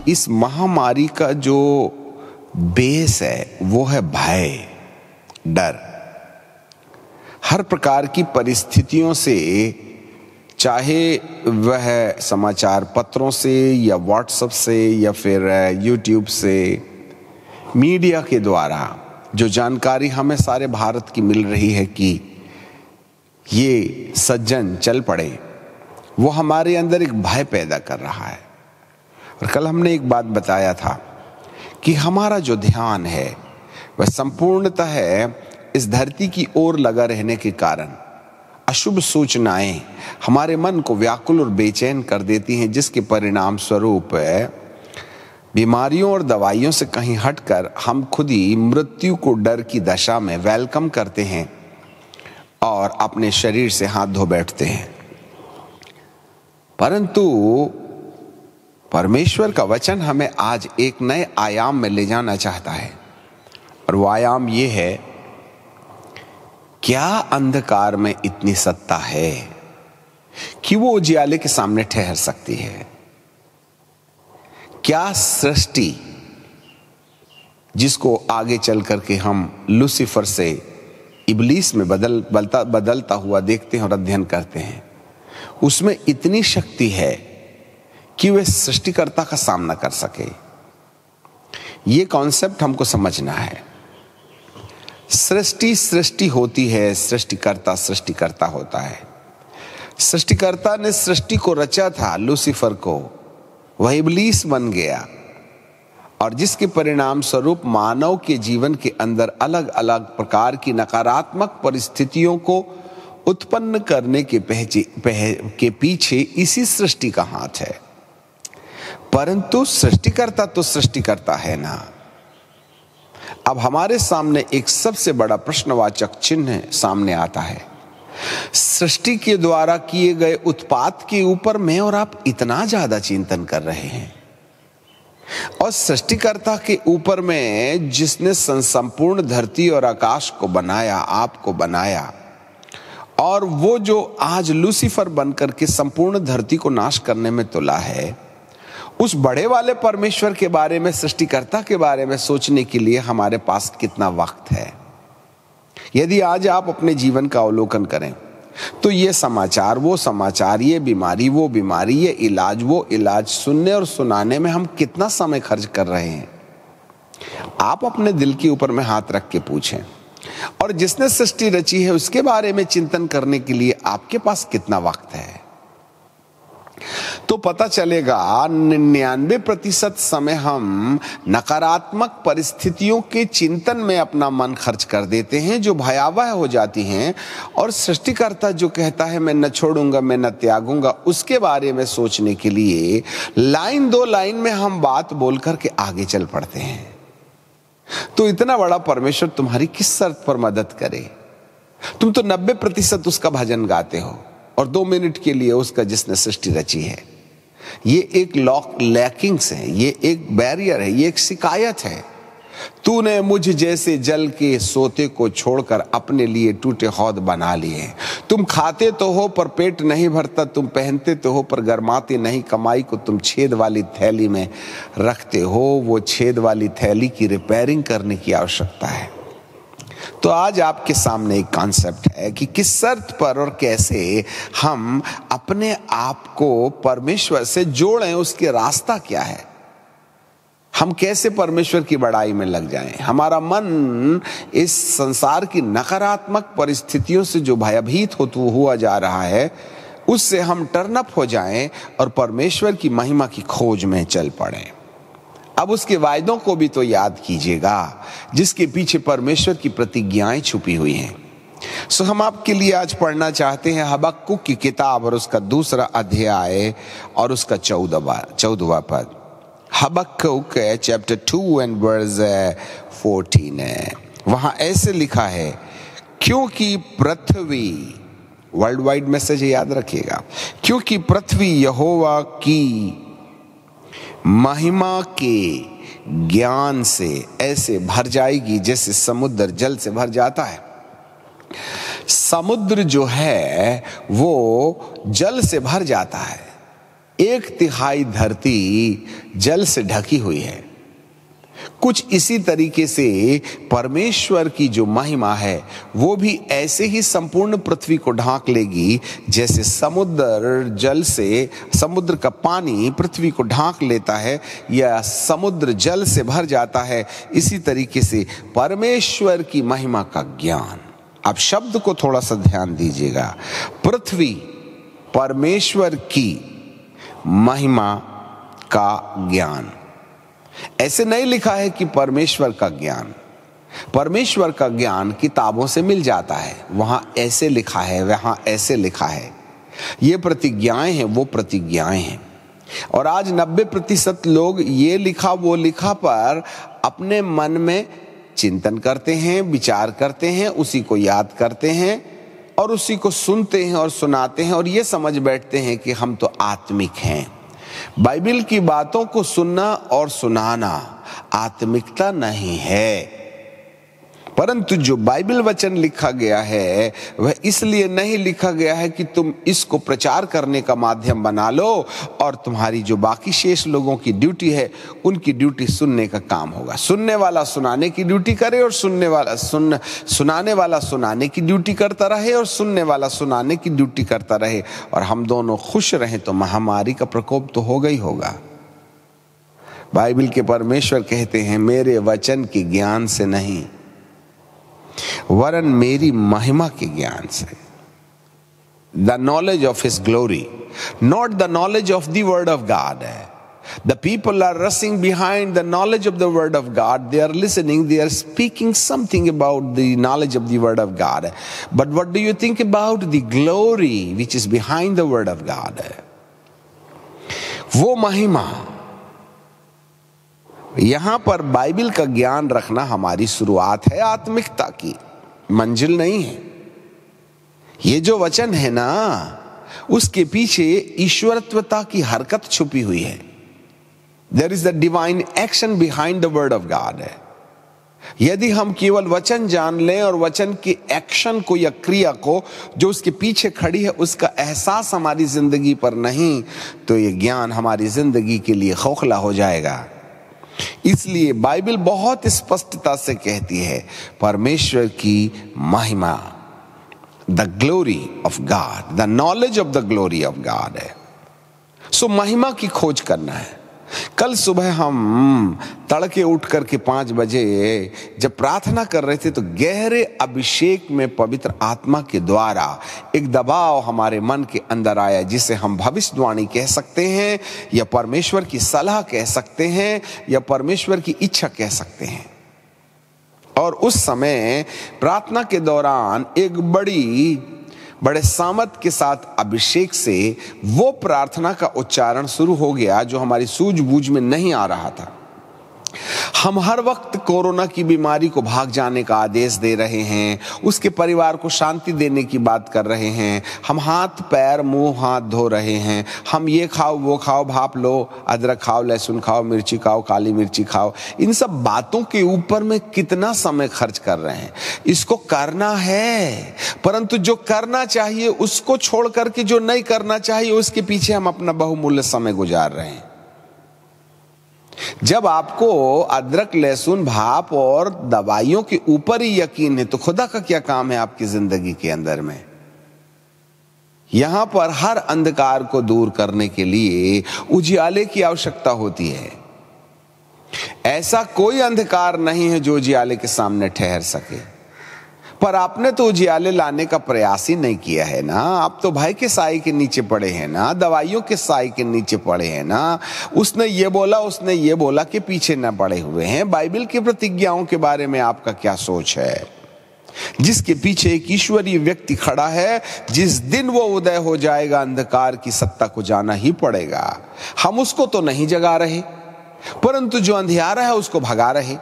इस महामारी का जो बेस है वो है भय, डर। हर प्रकार की परिस्थितियों से, चाहे वह समाचार पत्रों से या व्हाट्सएप से या फिर यूट्यूब से, मीडिया के द्वारा जो जानकारी हमें सारे भारत की मिल रही है कि ये सज्जन चल पड़े, वो हमारे अंदर एक भय पैदा कर रहा है। और कल हमने एक बात बताया था कि हमारा जो ध्यान है वह संपूर्णतः इस धरती की ओर लगा रहने के कारण अशुभ सूचनाएं हमारे मन को व्याकुल और बेचैन कर देती हैं, जिसके परिणाम स्वरूप बीमारियों और दवाइयों से कहीं हटकर हम खुद ही मृत्यु को डर की दशा में वेलकम करते हैं और अपने शरीर से हाथ धो बैठते हैं। परंतु परमेश्वर का वचन हमें आज एक नए आयाम में ले जाना चाहता है, और वो आयाम ये है, क्या अंधकार में इतनी सत्ता है कि वो उजियाले के सामने ठहर सकती है? क्या सृष्टि, जिसको आगे चल करके हम लूसीफर से इब्लीस में बदलता हुआ देखते हैं और अध्ययन करते हैं, उसमें इतनी शक्ति है कि वे सृष्टिकर्ता का सामना कर सके? ये कॉन्सेप्ट हमको समझना है। सृष्टि होती है, सृष्टिकर्ता होता है। सृष्टिकर्ता ने सृष्टि को रचा था, लूसीफर को, वह इब्लीस बन गया, और जिसके परिणाम स्वरूप मानव के जीवन के अंदर अलग अलग प्रकार की नकारात्मक परिस्थितियों को उत्पन्न करने के पीछे इसी सृष्टि का हाथ है। परंतु सृष्टिकर्ता तो सृष्टिकर्ता है ना। अब हमारे सामने एक सबसे बड़ा प्रश्नवाचक चिन्ह सामने आता है। सृष्टि के द्वारा किए गए उत्पाद के ऊपर मैं और आप इतना ज्यादा चिंतन कर रहे हैं, और सृष्टिकर्ता के ऊपर में, जिसने संपूर्ण धरती और आकाश को बनाया, आपको बनाया, और वो जो आज लूसीफर बनकर के संपूर्ण धरती को नाश करने में तुला है, उस बड़े वाले परमेश्वर के बारे में, सृष्टिकर्ता के बारे में सोचने के लिए हमारे पास कितना वक्त है? यदि आज आप अपने जीवन का अवलोकन करें तो ये समाचार, वो समाचार, ये बीमारी, वो बीमारी, ये इलाज, वो इलाज सुनने और सुनाने में हम कितना समय खर्च कर रहे हैं? आप अपने दिल के ऊपर में हाथ रख के पूछें, और जिसने सृष्टि रची है उसके बारे में चिंतन करने के लिए आपके पास कितना वक्त है? तो पता चलेगा 99% समय हम नकारात्मक परिस्थितियों के चिंतन में अपना मन खर्च कर देते हैं, जो भयावह हो जाती हैं, और सृष्टिकर्ता जो कहता है मैं न छोड़ूंगा, मैं न त्यागूंगा, उसके बारे में सोचने के लिए लाइन दो लाइन में हम बात बोल करके आगे चल पड़ते हैं। तो इतना बड़ा परमेश्वर तुम्हारी किस शर्त पर मदद करे? तुम तो 90% उसका भजन गाते हो, और 2 मिनट के लिए उसका जिसने सृष्टि रची है। ये एक लैकिंग्स है, ये एक बैरियर है, ये एक शिकायत है। तूने मुझ जैसे जल के सोते को छोड़कर अपने लिए टूटे हौद बना लिए। तुम खाते तो हो पर पेट नहीं भरता, तुम पहनते तो हो पर गरमाते नहीं, कमाई को तुम छेद वाली थैली में रखते हो। वो छेद वाली थैली की रिपेयरिंग करने की आवश्यकता है। तो आज आपके सामने एक कॉन्सेप्ट है कि किस शर्त पर और कैसे हम अपने आप को परमेश्वर से जोड़ें, उसके रास्ता क्या है, हम कैसे परमेश्वर की बड़ाई में लग जाएं। हमारा मन इस संसार की नकारात्मक परिस्थितियों से जो भयभीत हुआ जा रहा है, उससे हम टर्न अप हो जाएं और परमेश्वर की महिमा की खोज में चल पड़ें। अब उसके वायदों को भी तो याद कीजिएगा, जिसके पीछे परमेश्वर की प्रतिज्ञाएं छुपी हुई हैं। सो हम आपके लिए आज पढ़ना चाहते हैं हबक्कुक की किताब और उसका 2 अध्याय और उसका 14वां पद। हबक्कुक चैप्टर 2 एंड वर्स 14 है। वहां ऐसे लिखा है, क्योंकि पृथ्वी, वर्ल्ड वाइड मैसेज याद रखिएगा, क्योंकि पृथ्वी यहोवा की महिमा के ज्ञान से ऐसे भर जाएगी जैसे समुद्र जल से भर जाता है। समुद्र जो है वो जल से भर जाता है, 1/3 धरती जल से ढकी हुई है। कुछ इसी तरीके से परमेश्वर की जो महिमा है वो भी ऐसे ही संपूर्ण पृथ्वी को ढांक लेगी, जैसे समुद्र जल से, समुद्र का पानी पृथ्वी को ढांक लेता है या समुद्र जल से भर जाता है, इसी तरीके से परमेश्वर की महिमा का ज्ञान। आप शब्द को थोड़ा सा ध्यान दीजिएगा, पृथ्वी परमेश्वर की महिमा का ज्ञान। ऐसे नहीं लिखा है कि परमेश्वर का ज्ञान, परमेश्वर का ज्ञान किताबों से मिल जाता है, वहां ऐसे लिखा है, वहां ऐसे लिखा है। ये प्रतिज्ञाएं हैं, वो प्रतिज्ञाएं हैं। और आज 90% लोग ये लिखा वो लिखा पर अपने मन में चिंतन करते हैं, विचार करते हैं, उसी को याद करते हैं और उसी को सुनते हैं और सुनाते हैं और ये समझ बैठते हैं कि हम तो आत्मिक हैं। बाइबल की बातों को सुनना और सुनाना आत्मिकता नहीं है, परंतु जो बाइबल वचन लिखा गया है वह इसलिए नहीं लिखा गया है कि तुम इसको प्रचार करने का माध्यम बना लो और तुम्हारी जो बाकी शेष लोगों की ड्यूटी है उनकी ड्यूटी सुनने का काम होगा। सुनने वाला सुनाने की ड्यूटी करे और सुनाने वाला सुनाने की ड्यूटी करता रहे और सुनने वाला सुनाने की ड्यूटी करता रहे और हम दोनों खुश रहें तो महामारी का प्रकोप तो होगा ही होगा। बाइबल के परमेश्वर कहते हैं मेरे वचन के ज्ञान से नहीं वरन मेरी महिमा के ज्ञान से। The knowledge of His glory, not the knowledge of the Word of God. The people are rushing behind the knowledge of the Word of God. They are listening, they are speaking something about the knowledge of the Word of God. But what do you think about the glory which is behind the Word of God? वो महिमा, यहां पर Bible का ज्ञान रखना हमारी शुरुआत है, आत्मिकता की मंजिल नहीं है। ये जो वचन है ना उसके पीछे ईश्वरत्वता की हरकत छुपी हुई है। There is the divine action behind the word of God. यदि हम केवल वचन जान लें और वचन के एक्शन को या क्रिया को जो उसके पीछे खड़ी है उसका एहसास हमारी जिंदगी पर नहीं, तो ये ज्ञान हमारी जिंदगी के लिए खोखला हो जाएगा। इसलिए बाइबल बहुत स्पष्टता से कहती है परमेश्वर की महिमा, the glory of God, the knowledge of the glory of God है। सो महिमा की खोज करना है। कल सुबह हम तड़के उठ करके 5 बजे जब प्रार्थना कर रहे थे तो गहरे अभिषेक में पवित्र आत्मा के द्वारा एक दबाव हमारे मन के अंदर आया, जिसे हम भविष्यवाणी कह सकते हैं या परमेश्वर की सलाह कह सकते हैं या परमेश्वर की इच्छा कह सकते हैं। और उस समय प्रार्थना के दौरान एक बड़े सामर्थ के साथ अभिषेक से वो प्रार्थना का उच्चारण शुरू हो गया जो हमारी सूझबूझ में नहीं आ रहा था। हम हर वक्त कोरोना की बीमारी को भाग जाने का आदेश दे रहे हैं, उसके परिवार को शांति देने की बात कर रहे हैं, हम हाथ पैर मुंह हाथ धो रहे हैं, हम ये खाओ वो खाओ, भाप लो, अदरक खाओ, लहसुन खाओ, मिर्ची खाओ, काली मिर्ची खाओ, इन सब बातों के ऊपर में कितना समय खर्च कर रहे हैं। इसको करना है, परंतु जो करना चाहिए उसको छोड़ करके जो नहीं करना चाहिए उसके पीछे हम अपना बहुमूल्य समय गुजार रहे हैं। जब आपको अदरक लहसुन भाप और दवाइयों के ऊपर ही यकीन है तो खुदा का क्या काम है आपकी जिंदगी के अंदर में। यहां पर हर अंधकार को दूर करने के लिए उजियाले की आवश्यकता होती है। ऐसा कोई अंधकार नहीं है जो उजियाले के सामने ठहर सके, पर आपने तो उजियाले लाने का प्रयास ही नहीं किया है ना। आप तो भाई के साए के नीचे पड़े हैं ना, दवाइयों के साए के नीचे पड़े हैं ना, उसने ये बोला के पीछे ना पड़े हुए हैं। बाइबल की प्रतिज्ञाओं के बारे में आपका क्या सोच है, जिसके पीछे एक ईश्वरीय व्यक्ति खड़ा है। जिस दिन वो उदय हो जाएगा अंधकार की सत्ता को जाना ही पड़ेगा। हम उसको तो नहीं जगा रहे, परंतु जो अंधियारा है उसको भगा रहे।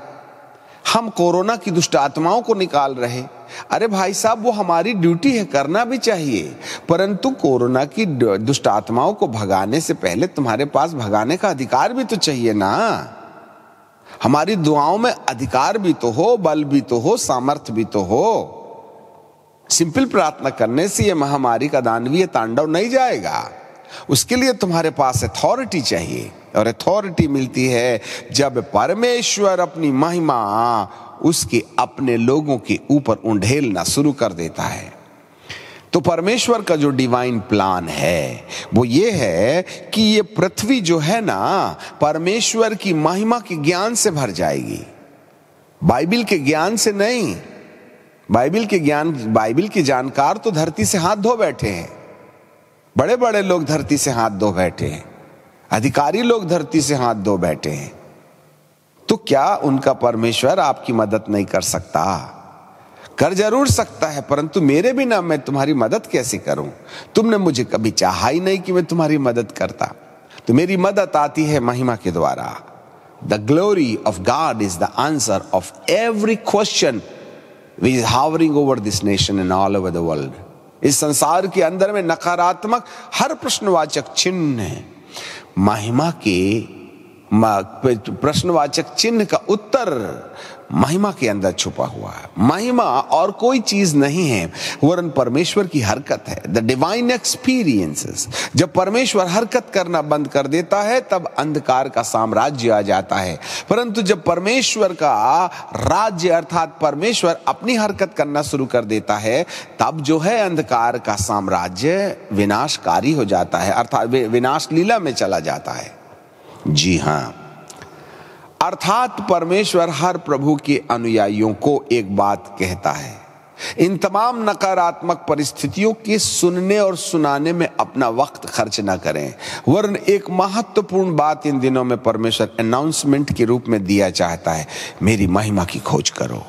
हम कोरोना की दुष्ट आत्माओं को निकाल रहे। अरे भाई साहब, वो हमारी ड्यूटी है, करना भी चाहिए, परंतु कोरोना की दुष्ट आत्माओं को भगाने से पहले तुम्हारे पास भगाने का अधिकार भी तो चाहिए ना। हमारी दुआओं में अधिकार भी तो हो, बल भी तो हो, सामर्थ्य भी तो हो। सिंपल प्रार्थना करने से ये महामारी का दानवीय तांडव नहीं जाएगा। उसके लिए तुम्हारे पास अथॉरिटी चाहिए, और अथॉरिटी मिलती है जब परमेश्वर अपनी महिमा उसके अपने लोगों के ऊपर उंडेलना शुरू कर देता है। तो परमेश्वर का जो डिवाइन प्लान है वो ये है कि ये पृथ्वी जो है ना परमेश्वर की महिमा के ज्ञान से भर जाएगी, बाइबिल के ज्ञान से नहीं। बाइबिल के जानकार तो धरती से हाथ धो बैठे हैं, बड़े बड़े लोग धरती से हाथ धो बैठे हैं, अधिकारी लोग धरती से हाथ धो बैठे हैं। तो क्या उनका परमेश्वर आपकी मदद नहीं कर सकता? कर जरूर सकता है, परंतु मेरे बिना मैं तुम्हारी मदद कैसे करूं? तुमने मुझे कभी चाहा ही नहीं कि मैं तुम्हारी मदद करता। तो मेरी मदद आती है महिमा के द्वारा। The glory of God is the answer of every question which is hovering over this nation and all over the world। इस संसार के अंदर में नकारात्मक हर प्रश्नवाचक चिन्ह है, महिमा के प्रश्नवाचक चिन्ह का उत्तर महिमा के अंदर छुपा हुआ है। महिमा और कोई चीज नहीं है वरन परमेश्वर की हरकत है, द डिवाइन एक्सपीरियंसेस। जब परमेश्वर हरकत करना बंद कर देता है तब अंधकार का साम्राज्य आ जाता है, परंतु जब परमेश्वर का राज्य अर्थात परमेश्वर अपनी हरकत करना शुरू कर देता है तब जो है अंधकार का साम्राज्य विनाशकारी हो जाता है, अर्थात विनाश लीला में चला जाता है। जी हां, अर्थात परमेश्वर हर प्रभु के अनुयायियों को एक बात कहता है, इन तमाम नकारात्मक परिस्थितियों के सुनने और सुनाने में अपना वक्त खर्च ना करें, वरन एक महत्वपूर्ण बात इन दिनों में परमेश्वर अनाउंसमेंट के रूप में दिया चाहता है, मेरी महिमा की खोज करो।